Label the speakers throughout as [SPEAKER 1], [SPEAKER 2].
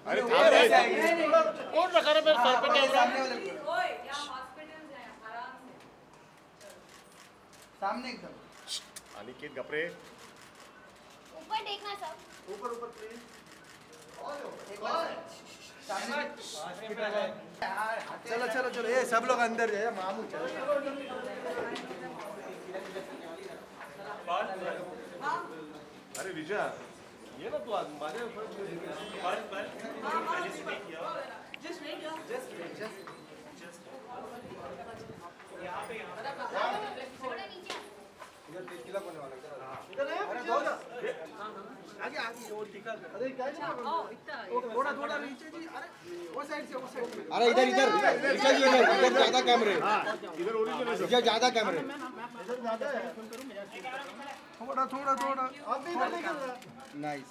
[SPEAKER 1] अरे कौन रखा रहा मेरे सर पे कैमरा?
[SPEAKER 2] सामने एकदम
[SPEAKER 1] अनिकेत गपरे
[SPEAKER 3] ऊपर देखना सब
[SPEAKER 2] ऊपर ऊपर प्लीज चलो चलो चलो ये सब लोग अंदर जाए मामू चलो
[SPEAKER 1] अरे विजय ये ना तू आज माझे
[SPEAKER 3] थोड़ा नीचे
[SPEAKER 2] इधर किला कोने वाला इधर आगे आगे वो टिका अरे क्या थोड़ा थोड़ा नीचे जी अरे वो साइड से अरे इधर इधर इधर ज्यादा कैमरे
[SPEAKER 1] इधर ओरिजिनल है
[SPEAKER 2] इधर ज्यादा कैमरे इधर ज्यादा है थोड़ा थोड़ा थोड़ा अब भी इधर निकल रहा नाइस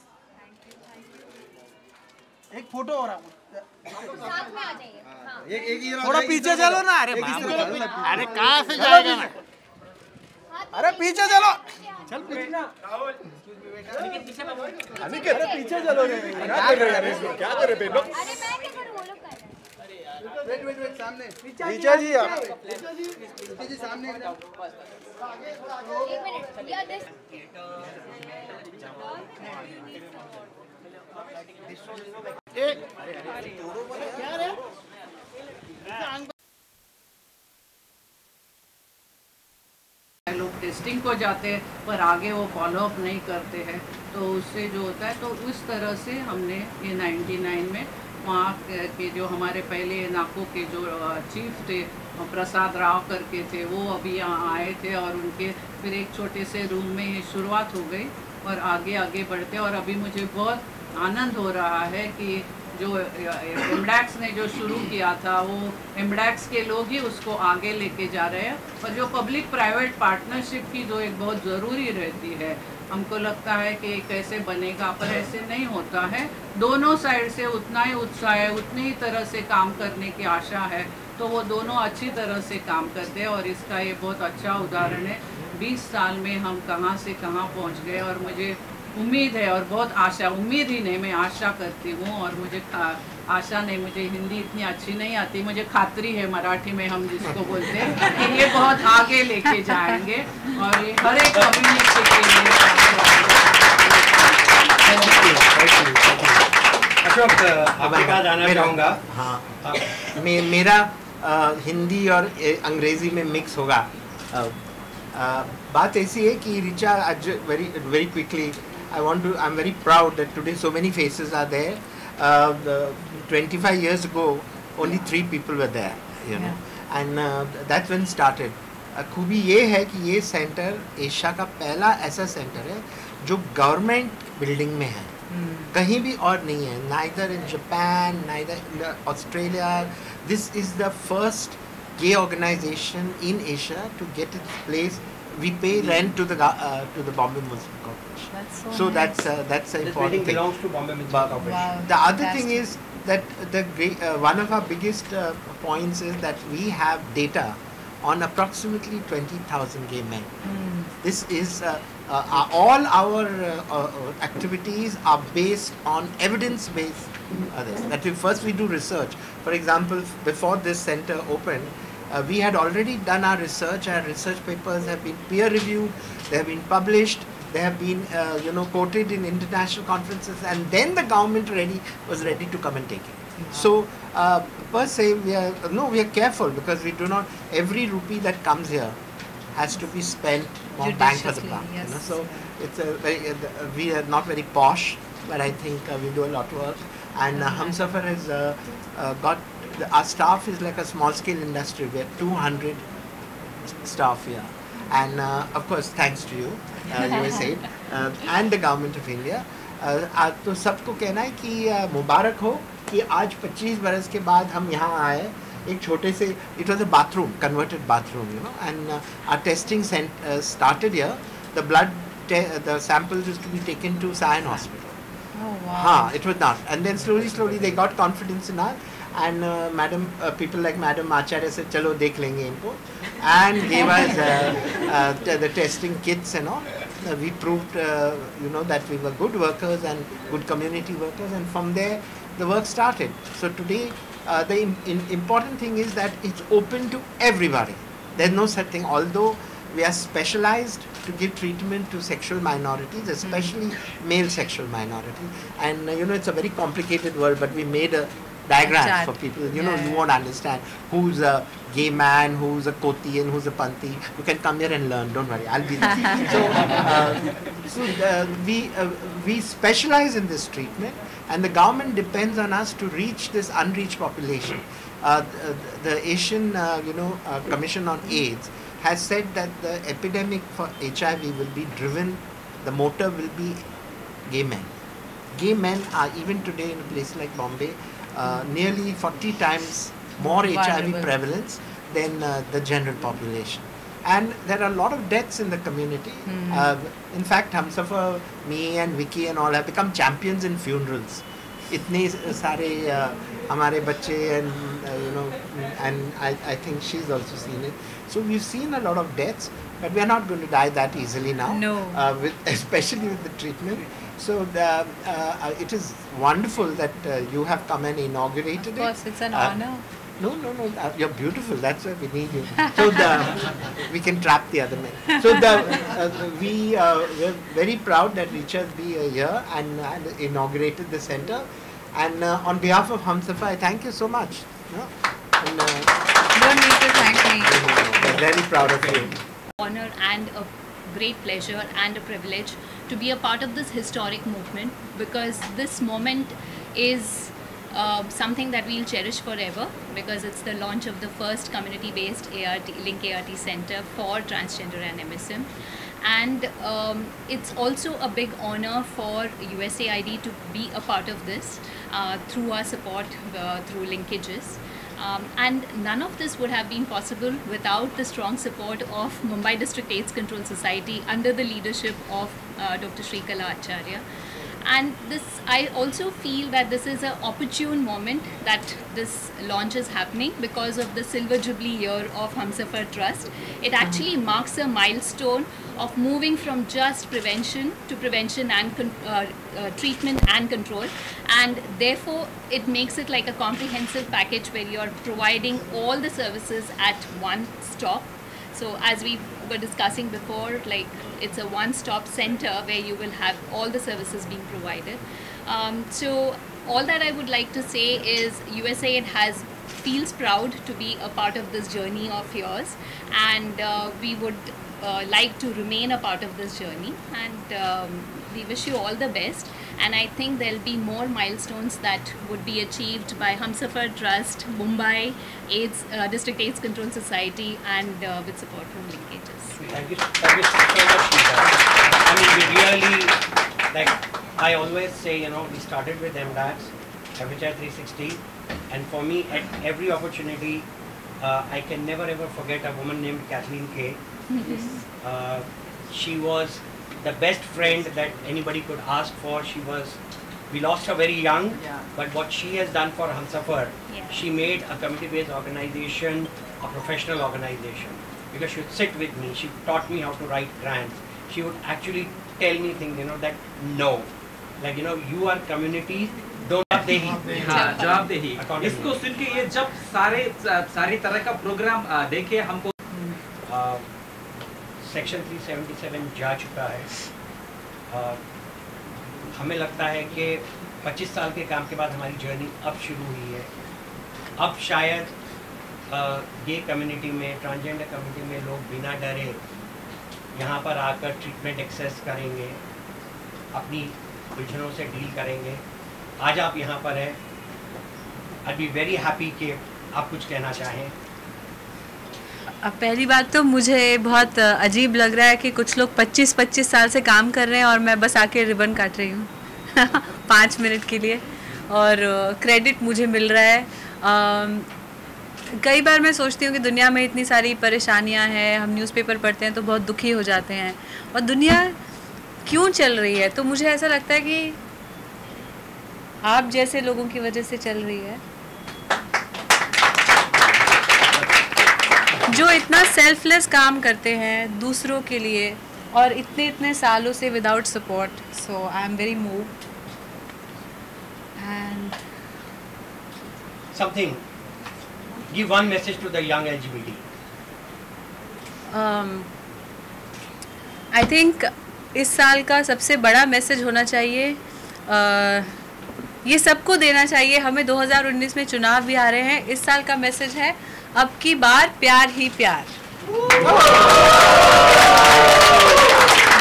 [SPEAKER 2] एक फोटो और आपको
[SPEAKER 3] साथ में आ जाइए हां
[SPEAKER 2] एक थोड़ा पीछे चलो ना अरे
[SPEAKER 1] अरे कहां से जाएगा ना
[SPEAKER 2] अरे पीछे चलो चल पीछे राहुल अनिकेत अरे पीछे चलो रे क्या कर रहे हैं
[SPEAKER 1] क्या कर रहे लोग?
[SPEAKER 3] अरे मैं क्या करूं वो लोग कर रहे हैं
[SPEAKER 2] वेट वेट वेट सामने पीछे जी आप पीछे जी सामने एकदम आगे थोड़ा आगे
[SPEAKER 3] 1 मिनट या दिस
[SPEAKER 2] क्या रे
[SPEAKER 4] लोग टेस्टिंग को जाते हैं पर आगे वो फॉलो अप नहीं करते हैं, तो उससे जो होता है तो उस तरह से हमने ये 99 में वहाँ के जो हमारे पहले नाको के जो चीफ थे प्रसाद राव करके थे वो अभी यहाँ आए थे और उनके फिर एक छोटे से रूम में ये शुरुआत हो गई और आगे आगे बढ़ते और अभी मुझे बहुत आनंद हो रहा है कि जो एमडैक्स ने जो शुरू किया था वो एमडैक्स के लोग ही उसको आगे लेके जा रहे हैं और जो पब्लिक प्राइवेट पार्टनरशिप की जो एक बहुत ज़रूरी रहती है, हमको लगता है कि कैसे बनेगा पर ऐसे नहीं होता है। दोनों साइड से उतना ही उत्साह है, उतनी ही तरह से काम करने की आशा है, तो वो दोनों अच्छी तरह से काम करते हैं और इसका ये बहुत अच्छा उदाहरण है। 20 साल में हम कहाँ से कहाँ पहुँच गए और मुझे उम्मीद है और बहुत आशा, उम्मीद ही नहीं मैं आशा करती हूँ और मुझे आशा नहीं, मुझे हिंदी इतनी अच्छी नहीं आती, मुझे खातरी है मराठी में हम जिसको बोलते हैं कि ये बहुत आगे लेके जाएंगे और ये हर एक कम्युनिटी के लिए।
[SPEAKER 5] अशोक आपके पास जाना चाहूँगा। हाँ मेरा हिंदी और अंग्रेज़ी में मिक्स होगा। बात ऐसी है कि Richa very quickly I'm very proud that today so many faces are there. 25 years ago only 3 people were there, you know, and that's when started. खूबी ये है कि ये सेंटर एशिया का पहला ऐसा सेंटर है जो गवर्नमेंट बिल्डिंग में है, कहीं भी और नहीं है, neither in Japan, neither in Australia. This is the first gay organization in Asia to get its place. We pay rent to the Bombay Municipal Corporation. So that's an important thing.
[SPEAKER 6] Belongs to Bombay Municipal Corporation.
[SPEAKER 5] Wow, the other thing is that one of our biggest points is that we have data on approximately 20,000 gay men. This is all our activities are based on evidence-based. First we do research. For example, before this center opened, we had already done our research. Our research papers have been peer-reviewed. They have been published. They have been, quoted in international conferences. And then the government was ready to come and take it. So, per se, we are careful because we do not. Every rupee that comes here has to be spent on bang for the buck.
[SPEAKER 4] Yes.
[SPEAKER 5] You know? So it's we are not very posh, but I think we do a lot of work. And Humsafar has got. Our staff is like a small-scale industry. We have 200 staff here, and of course, thanks to you, USAID, and the government of India. तो सबको कहना है कि मुबारक हो कि आज 25 बरस के बाद हम यहाँ आए एक छोटे से, it was a bathroom, converted bathroom, you know, and our testing started here. The blood, the samples used to be taken to Sion Hospital.
[SPEAKER 6] Oh wow.
[SPEAKER 5] हाँ, it was not. And then slowly they got confidence in us, and people like Madam Acharya said, "चलो देख लेंगे इनको," and gave us the testing kits and all. We proved, that we were good workers and good community workers, and from there the work started. So today, the important thing is that it's open to everybody. There's no such thing. Although we are specialized to give treatment to sexual minorities, especially male sexual minorities, and it's a very complicated word, but we made a diagram for people. You won't understand who's a gay man, who's a Koti, and who's a Panti. You can come here and learn. Don't worry, I'll be there. So we specialize in this treatment, and the government depends on us to reach this unreached population. The Asian, Commission on AIDS has said that the epidemic for HIV will be driven, the motor will be gay men. Gay men are, even today in a place like Bombay, nearly 40 times more HIV prevalence than the general population. And there are a lot of deaths in the community. In fact, Humsafar, me and Vicky and all have become champions in funerals. Itne sare hamare bacche, and I think she's also seen it. So we've seen a lot of deaths, but we are not going to die that easily now.
[SPEAKER 6] No.
[SPEAKER 5] Especially with the treatment. So it is wonderful that you have come and inaugurated it.
[SPEAKER 6] Of course, it's an honor.
[SPEAKER 5] No, you're beautiful. That's why we need you. So we can trap the other men. So we're very proud that Richard be here and inaugurated the center. And on behalf of Humsafar, I thank you so much. And,
[SPEAKER 6] don't need to thank me.
[SPEAKER 5] We're very proud of you.
[SPEAKER 7] Honor and a great pleasure and a privilege to be a part of this historic movement, because this moment is something that we'll cherish forever, because it's the launch of the first community-based Link ART Center for transgender and MSM. And it's also a big honor for USAID to be a part of this through our support through linkages. And none of this would have been possible without the strong support of Mumbai District AIDS Control Society under the leadership of Dr. Shrikala Acharya. And I also feel that this is an opportune moment that this launch is happening because of the Silver Jubilee year of Humsafar Trust. It actually marks a milestone of moving from just prevention to prevention and treatment and control, and therefore it makes it like a comprehensive package where you're providing all the services at one stop. So as we were discussing before, like it's a one-stop center where you will have all the services being provided. So all that I would like to say is USAID feels proud to be a part of this journey of yours, and we would like to remain a part of this journey, and we wish you all the best. And I think there'll be more milestones that would be achieved by Humsafar Trust, Mumbai District AIDS Control Society, and with support from linkages.
[SPEAKER 8] Thank you so much, Sheeta. I mean, we really, like I always say, we started with MDAX, FHI 360, and for me, at every opportunity, I can never ever forget a woman named Kathleen K. She was the best friend that anybody could ask for. We lost her very young, but what she has done for Humsafar, she made a community-based organization a professional organization, because she would sit with me, she taught me how to write grants, she would actually tell me things, that no, like you are community, don't
[SPEAKER 9] जवाबदेही इसको सुन के ये जब सारी तरह का programme देखे हमको
[SPEAKER 8] सेक्शन 377 जा चुका है। हमें लगता है कि 25 साल के काम के बाद हमारी जर्नी अब शुरू हुई है। अब शायद गे कम्युनिटी में, ट्रांसजेंडर कम्युनिटी में लोग बिना डरे यहाँ पर आकर ट्रीटमेंट एक्सेस करेंगे, अपनी उलझनों से डील करेंगे। आज आप यहाँ पर हैं, आई बी वेरी हैप्पी कि आप कुछ कहना चाहें।
[SPEAKER 6] पहली बात तो मुझे बहुत अजीब लग रहा है कि कुछ लोग 25 साल से काम कर रहे हैं और मैं बस आके रिबन काट रही हूँ 5 मिनट के लिए। और क्रेडिट मुझे मिल रहा है। कई बार मैं सोचती हूँ कि दुनिया में इतनी सारी परेशानियाँ हैं, हम न्यूज़पेपर पढ़ते हैं तो बहुत दुखी हो जाते हैं, और दुनिया क्यों चल रही है, तो मुझे ऐसा लगता है कि आप जैसे लोगों की वजह से चल रही है, जो इतना सेल्फलेस काम करते हैं दूसरों के लिए और इतने सालों से without support. So I am very moved and
[SPEAKER 8] something, give one message to the young LGBT।
[SPEAKER 6] I think इस साल का सबसे बड़ा मैसेज होना चाहिए, ये सबको देना चाहिए। हमें 2019 में चुनाव भी आ रहे हैं। इस साल का मैसेज है, अब की बार प्यार ही प्यार।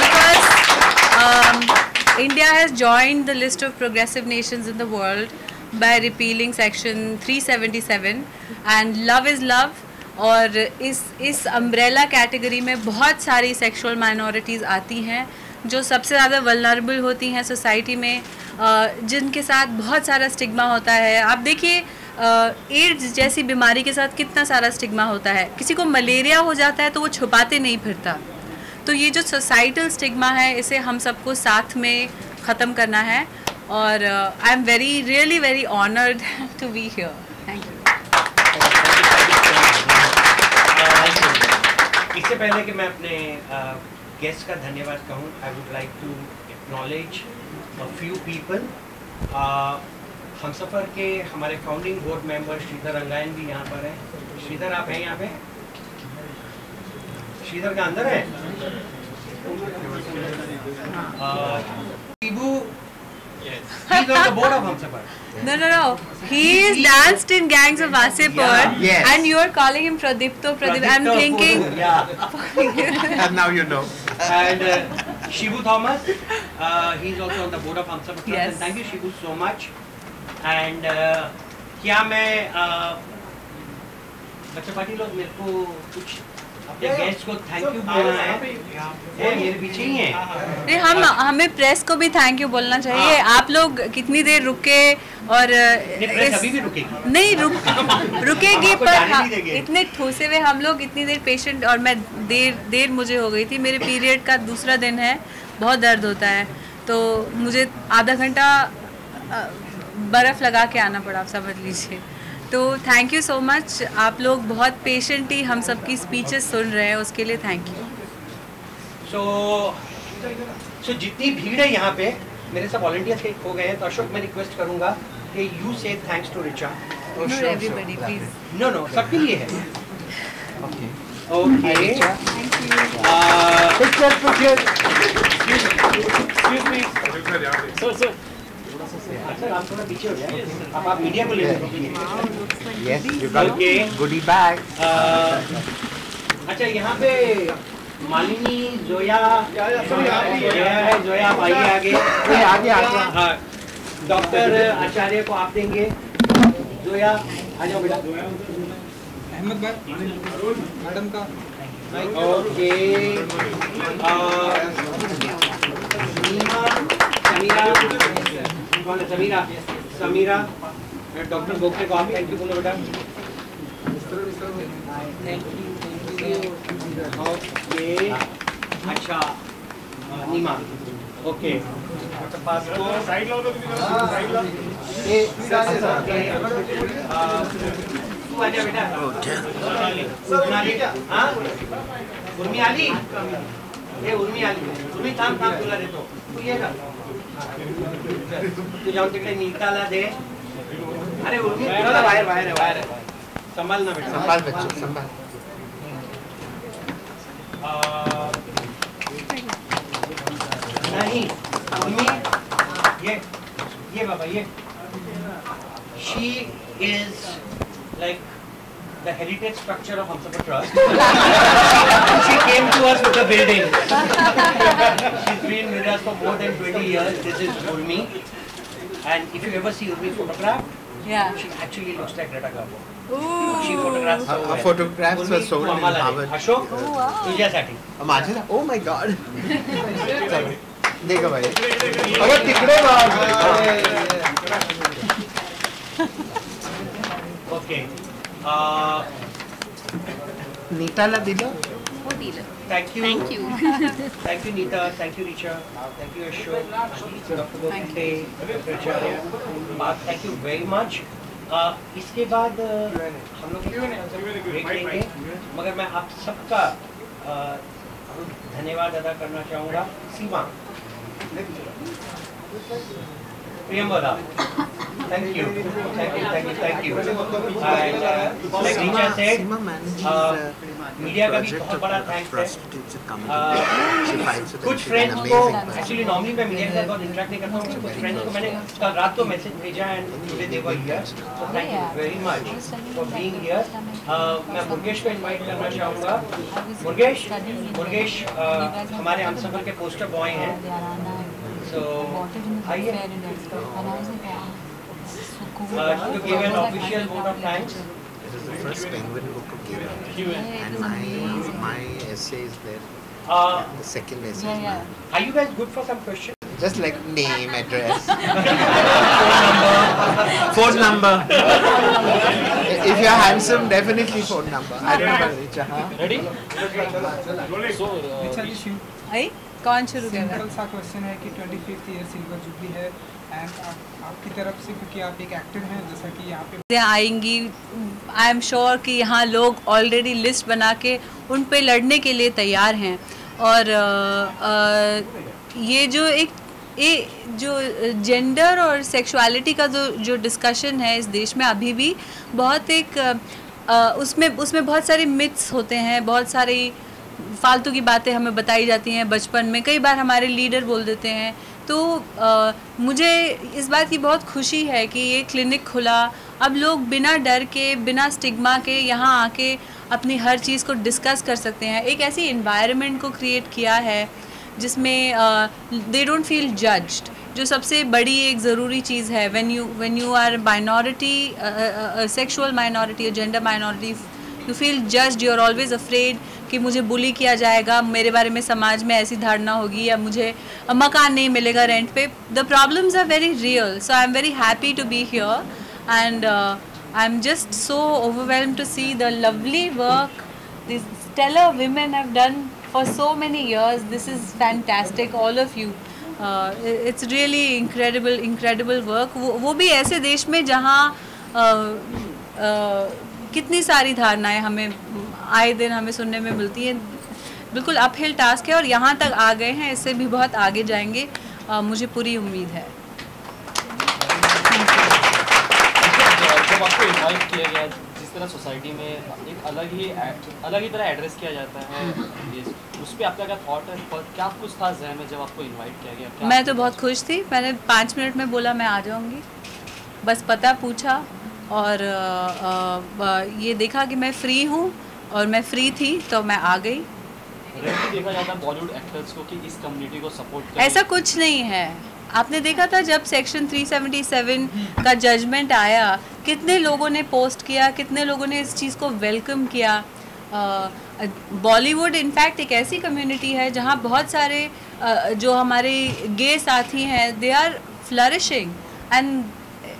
[SPEAKER 6] Because India has joined the list of progressive nations in the world by repealing section 377 and love is love। और इस अम्ब्रेला कैटेगरी में बहुत सारी सेक्सुअल माइनॉरिटीज़ आती हैं जो सबसे ज़्यादा वल्नरेबल होती हैं सोसाइटी में, जिनके साथ बहुत सारा स्टिग्मा होता है। आप देखिए एड्स जैसी बीमारी के साथ कितना सारा स्टिग्मा होता है। किसी को मलेरिया हो जाता है तो वो छुपाते नहीं फिरता। तो ये जो सोसाइटल स्टिग्मा है, इसे हम सबको साथ में ख़त्म करना है। और I am really very honoured to be here. Thank you.
[SPEAKER 8] इससे पहले कि मैं अपने गेस्ट का धन्यवाद कहूँ, I would like to acknowledge a few people. Humsafar के हमारे founding board member Sridhar Rangayan भी यहाँ पर हैं। श्रीधर, आप हैं यहाँ पे? श्रीधर का अंदर है? Shibu, he's on the board of Hamsafar.
[SPEAKER 6] No. He's danced in Gangs of Wasipur,
[SPEAKER 5] Yes.
[SPEAKER 6] and you are calling him Pradipto. I'm thinking.
[SPEAKER 8] Yeah.
[SPEAKER 5] And now you know.
[SPEAKER 8] And Shibu Thomas, he's also on the board of Hamsafar.
[SPEAKER 6] Yes.
[SPEAKER 8] And thank you, Shibu, so much. And क्या मैं बच्चे party लोग मेरे को कुछ अपने guest को thank you बोलना है। मेरे पीछे ही हैं।
[SPEAKER 6] नहीं, हमें प्रेस को भी थैंक यू बोलना चाहिए। आप लोग कितनी देर रुके, और
[SPEAKER 8] प्रेस अभी भी रुकेगी?
[SPEAKER 6] नहीं रुकेगी, पर इतने ठूसे हुए हम लोग, इतनी देर पेशेंट, और मैं देर मुझे हो गई थी। मेरे पीरियड का दूसरा दिन है, बहुत दर्द होता है, तो मुझे आधा घंटा बर्फ़ लगा के आना पड़ा, आप समझ लीजिए। तो थैंक यू सो मच। आप लोग बहुत पेशेंटली हम सबकी स्पीचेस सुन रहे हैं, उसके लिए थैंक यू।
[SPEAKER 8] सो जितनी भीड़ है यहाँ पे, मेरे सब वॉलंटियर्स हो गए हैं, तो अशोक मैं रिक्वेस्ट करूँगा कि यू से thanks to Richa.
[SPEAKER 6] Everybody please.
[SPEAKER 8] No सबके लिए है। ओके सर, आप थोड़ा पीछे हो जाए, आप मीडिया को ले लीजिए।
[SPEAKER 5] Yes, you got goodie bag.
[SPEAKER 8] अच्छा, यहाँ पे मालिनी, जोया है। जोया आप आइए आगे। हाँ, डॉक्टर आचार्य को आप देंगे। जोया आ जाओ बेटा।
[SPEAKER 2] अहमद भाई, मैडम का।
[SPEAKER 8] ओके। समीरा, डॉक्टर गोखले को आप थैंक यू बोलो बेटा। ओके, अच्छा, नीमा, ओके,
[SPEAKER 1] साइड लो,
[SPEAKER 8] तू आ जा बेटा। हाँ, उर्मी आली, उर्मी थांब तुला देतो, तू ये का तू जाऊन तिकडे निकाला दे। अरे उर्मी बाहेर संभाल ना बेटा,
[SPEAKER 5] संभाल बच्चे, संभाल।
[SPEAKER 8] नहीं उर्मी, ये बाबा, ये she is like the heritage structure of Hamsafar Trust. She came to us with a building. She's been with us for more than 20 years. This is Urmi. And if you ever see Urmi's photograph, she actually looks like Greta Garbo. She photographs so well.
[SPEAKER 5] Photographs were sold in Harvard.
[SPEAKER 8] Ashok, तुझ्यासाठी.
[SPEAKER 5] माझे? Oh my God. देखो भाई. अरे तिकडे बघ.
[SPEAKER 8] Okay.
[SPEAKER 5] Nita Ladila.
[SPEAKER 8] Thank you.
[SPEAKER 7] Thank you.
[SPEAKER 8] Thank you, Nita. Thank you, Richa. Thank you, Ashok. Dr. Gopinte, Dr. Acharya. Thank you very much. इसके बाद हम लोग ब्रेक लेंगे, मगर मैं आप सबका धन्यवाद अदा करना चाहूँगा। Seema, Priyamvada, thank you. And like Richa said, media का भी बहुत बड़ा थैंक्स है। कुछ फ्रेंड्स को एक्चुअली नॉर्मली मैं मीडिया के साथ बहुत इंटरेक्ट नहीं करता हूँ, कुछ फ्रेंड्स को मैंने कल रात को मैसेज भेजा and today they were here, so thank you very much for being here. मैं मुर्गेश को इनवाइट करना चाहूँगा। मुर्गेश हमारे हमसफर के पोस्टर बॉय हैं, सो आइए to give an official vote of thanks.
[SPEAKER 5] It is the first Penguin book of Gera, and my essay is there. The second essay.
[SPEAKER 8] Are you guys good for some questions?
[SPEAKER 5] Just like name, address, phone number. If you are handsome, definitely phone number. I don't know, Richa.
[SPEAKER 9] Ready?
[SPEAKER 6] आई कौन शुरू कर रहा है?
[SPEAKER 2] Simple सा question है कि 25th year silver jubilee है and आपकी तरफ से, क्योंकि आप एक एक्टर हैं, जैसा कि यहाँ पे
[SPEAKER 6] आएंगी, आई एम श्योर कि यहाँ लोग ऑलरेडी लिस्ट बना के उन पे लड़ने के लिए तैयार हैं। और ये जो जो जेंडर और सेक्सुअलिटी का जो डिस्कशन है इस देश में अभी भी बहुत एक उसमें बहुत सारे मिथ्स होते हैं, बहुत सारी फालतू की बातें हमें बताई जाती हैं बचपन में, कई बार हमारे लीडर बोल देते हैं। तो मुझे इस बात की बहुत खुशी है कि ये क्लिनिक खुला, अब लोग बिना डर के, बिना स्टिग्मा के यहाँ आके अपनी हर चीज़ को डिस्कस कर सकते हैं। एक ऐसी इन्वायरमेंट को क्रिएट किया है जिसमें दे डोंट फील जज्ड, जो सबसे बड़ी एक ज़रूरी चीज़ है। When you are minority, sexual minority, gender minority, you feel judged, you are always afraid कि मुझे बुली किया जाएगा, मेरे बारे में समाज में ऐसी धारणा होगी, या मुझे मकान नहीं मिलेगा रेंट पे। The problems are very real, so I am very happy to be here and I am just so overwhelmed to see the lovely work this stellar women have done for so many years. This is fantastic, all of you. It's really incredible work. वो भी ऐसे देश में जहाँ कितनी सारी धारणाएं हमें आए दिन हमें सुनने में मिलती हैं। बिल्कुल अपहिल टास्क है और यहाँ तक आ गए हैं, इससे भी बहुत आगे जाएंगे, मुझे पूरी उम्मीद है।
[SPEAKER 10] जब आपको इन्वाइट किया गया, जिस तरह सोसाइटी में एक अलग ही तरह एड्रेस किया जाता है, उस पर आपका क्या थॉट है? क्या कुछ था ज़हन में जब आपको इन्वाइट किया गया?
[SPEAKER 6] मैं तो बहुत खुश थी, मैंने 5 मिनट में बोला मैं आ जाऊँगी, बस पता पूछा और ये देखा कि मैं फ्री हूँ और मैं फ्री थी तो मैं आ गई।
[SPEAKER 10] देखा जाता है बॉलीवुड एक्टर्स को कि इस कम्युनिटी को सपोर्ट करें।
[SPEAKER 6] ऐसा कुछ नहीं है, आपने देखा था जब सेक्शन 377 का जजमेंट आया, कितने लोगों ने पोस्ट किया, कितने लोगों ने इस चीज़ को वेलकम किया। बॉलीवुड इनफैक्ट एक ऐसी कम्युनिटी है जहाँ बहुत सारे जो हमारे गे साथी हैं, they are flourishing and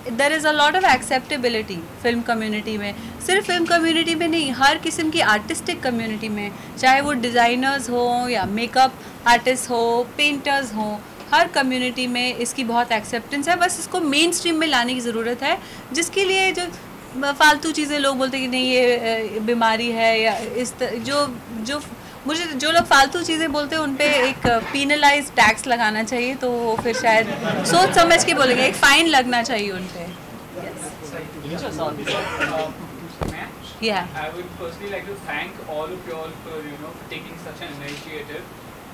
[SPEAKER 6] there is a lot of acceptability film community में। सिर्फ फिल्म कम्युनिटी में नहीं, हर किस्म की आर्टिस्टिक कम्युनिटी में, चाहे वो डिज़ाइनर्स हों या मेकअप आर्टिस्ट हो, पेंटर्स हों, हर कम्युनिटी में इसकी बहुत एक्सेप्टेंस है। बस इसको मेन स्ट्रीम में लाने की ज़रूरत है, जिसके लिए जो फालतू चीज़ें लोग बोलते हैं कि नहीं ये बीमारी है या जो लोग फालतू चीज़ें बोलते हैं उन पे एक पीनलाइज टैक्स लगाना चाहिए, तो फिर शायद सोच समझ के बोलेंगे, एक फ़ाइन लगना चाहिए उन पे।
[SPEAKER 11] I would personally like to thank all of you all for taking such an initiative,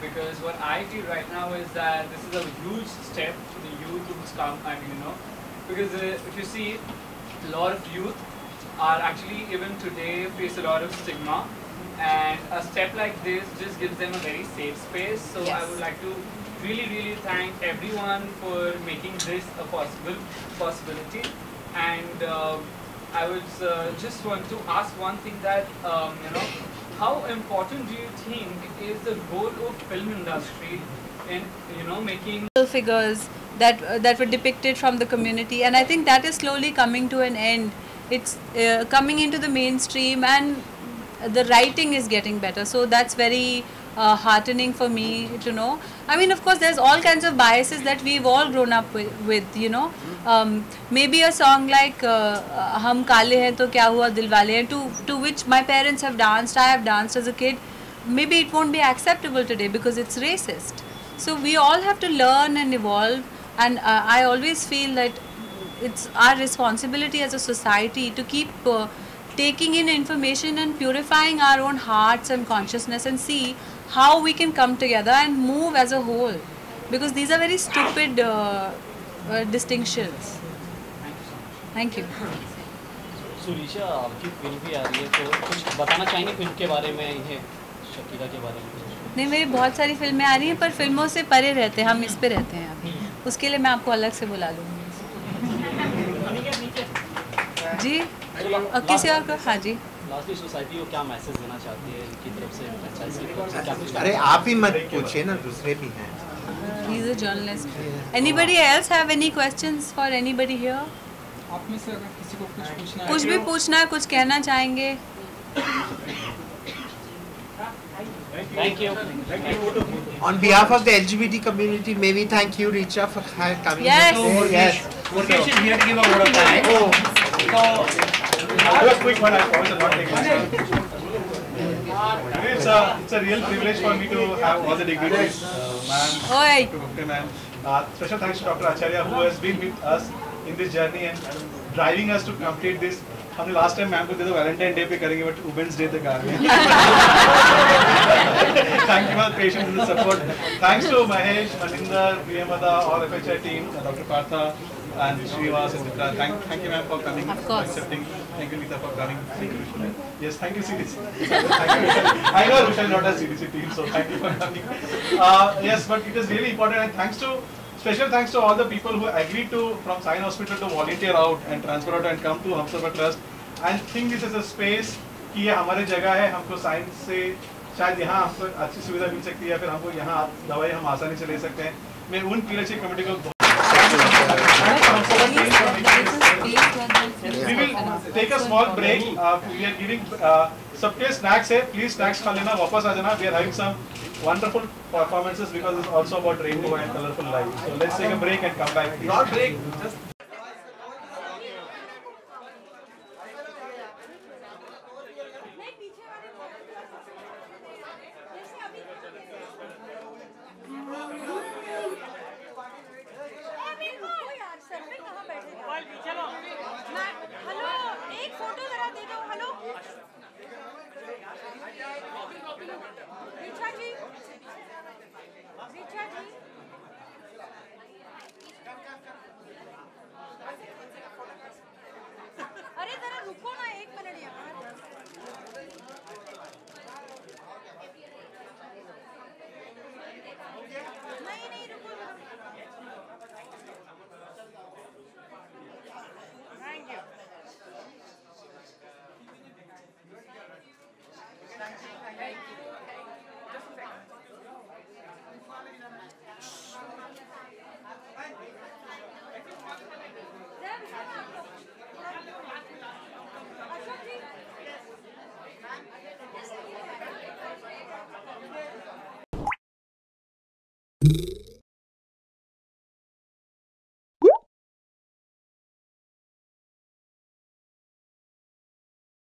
[SPEAKER 11] because what I feel right now is that this is a huge step to the youth who's come. I mean, because if you see, a lot of youth are actually even today face a lot of stigma, and a step like this just gives them a very safe space. So yes. I would like to really thank everyone for making this a possibility, and I would just want to ask one thing, that how important do you think is the role of film industry in making
[SPEAKER 6] figures that were depicted from the community, and I think that is slowly coming to an end. It's coming into the mainstream, and the writing is getting better, so that's very heartening for me to know. I mean, of course, there's all kinds of biases that we've all grown up with, you know. Maybe a song like Hum Kaale Hain To Kya Hua Dilwale Hain, to which my parents have danced, I have danced as a kid. Maybe it won't be acceptable today because it's racist. So we all have to learn and evolve, and I always feel that it's our responsibility as a society to keep taking in information and purifying our own hearts and consciousness, and see how we can come together and move as a whole, because these are very stupid distinctions. Thank you.
[SPEAKER 10] सुरीशा, आपकी film भी आ रही है, तो कुछ बताना चाहेंगे film के बारे में, ये शकीला के बारे में?
[SPEAKER 6] नहीं, मेरी बहुत सारी फिल्में आ रही हैं, पर फिल्मों से परे रहते हैं, हम इस पे रहते हैं अभी। उसके लिए मैं आपको अलग से बुला लूँगी जी, और किसी और को। हाँ जी,
[SPEAKER 10] लास्टली सोसाइटी को क्या मैसेज देना चाहती है इनकी तरफ से, क्या कुछ?
[SPEAKER 5] अरे आप ही मत पूछिए ना, दूसरे भी हैं।
[SPEAKER 6] he is a journalist. Anybody else have any questions for anybody here?
[SPEAKER 11] आप में से अगर किसी को कुछ पूछना है,
[SPEAKER 6] कुछ भी पूछना है, कुछ कहना चाहेंगे?
[SPEAKER 10] Thank you.
[SPEAKER 5] On behalf of the LGBT community, may we thank you, Richa, for coming.
[SPEAKER 6] Yes.
[SPEAKER 5] here. Yes.
[SPEAKER 9] Murgesh is here to give a word of thanks.
[SPEAKER 12] I have a quick one. I promise I'm not taking it. It's a real privilege for me to have all the dignitaries, ma'am,
[SPEAKER 6] Oi.
[SPEAKER 12] Dr. Ma'am. Special thanks to Dr. Acharya, who has been with us in this journey and driving us to complete this. हमने last time ma'am को दे दो Valentine day पे करेंगे, but women's day तक आ गए। Thank you for the patience and the support. Thanks to Mahesh, Maninder, Priyamda, all FHI team, doctor Partha and Srinivas and Mitra. Thank you, ma'am, for coming, for accepting. Thank you, Nita, for coming. Thank you, Vishal. Yes, thank you, CDC. Thank you, Vishal. I know Vishal not a CDC team, so thank you for coming. Yes, but it is really important, and thanks to, special thanks to all the people who agreed to, from Sion Hospital, to volunteer out and transfer out and come to Humsafar Trust and think this is a space कि ये हमारी जगह है, हमको science से शायद यहाँ हमको अच्छी सुविधा मिल सकती है, फिर हमको यहाँ दवाई हम आसानी से ले सकते हैं। मैं उन पीएचसी कमेटी को We will take a small break. We are giving सबके snacks है, please snacks खा लेना, वापस आ जाना. We are having some wonderful performances because it's also about rainbow and colorful light. So let's take a break and come back. Not break, just.
[SPEAKER 13] Hello, एक photo जरा दे दो। Hello.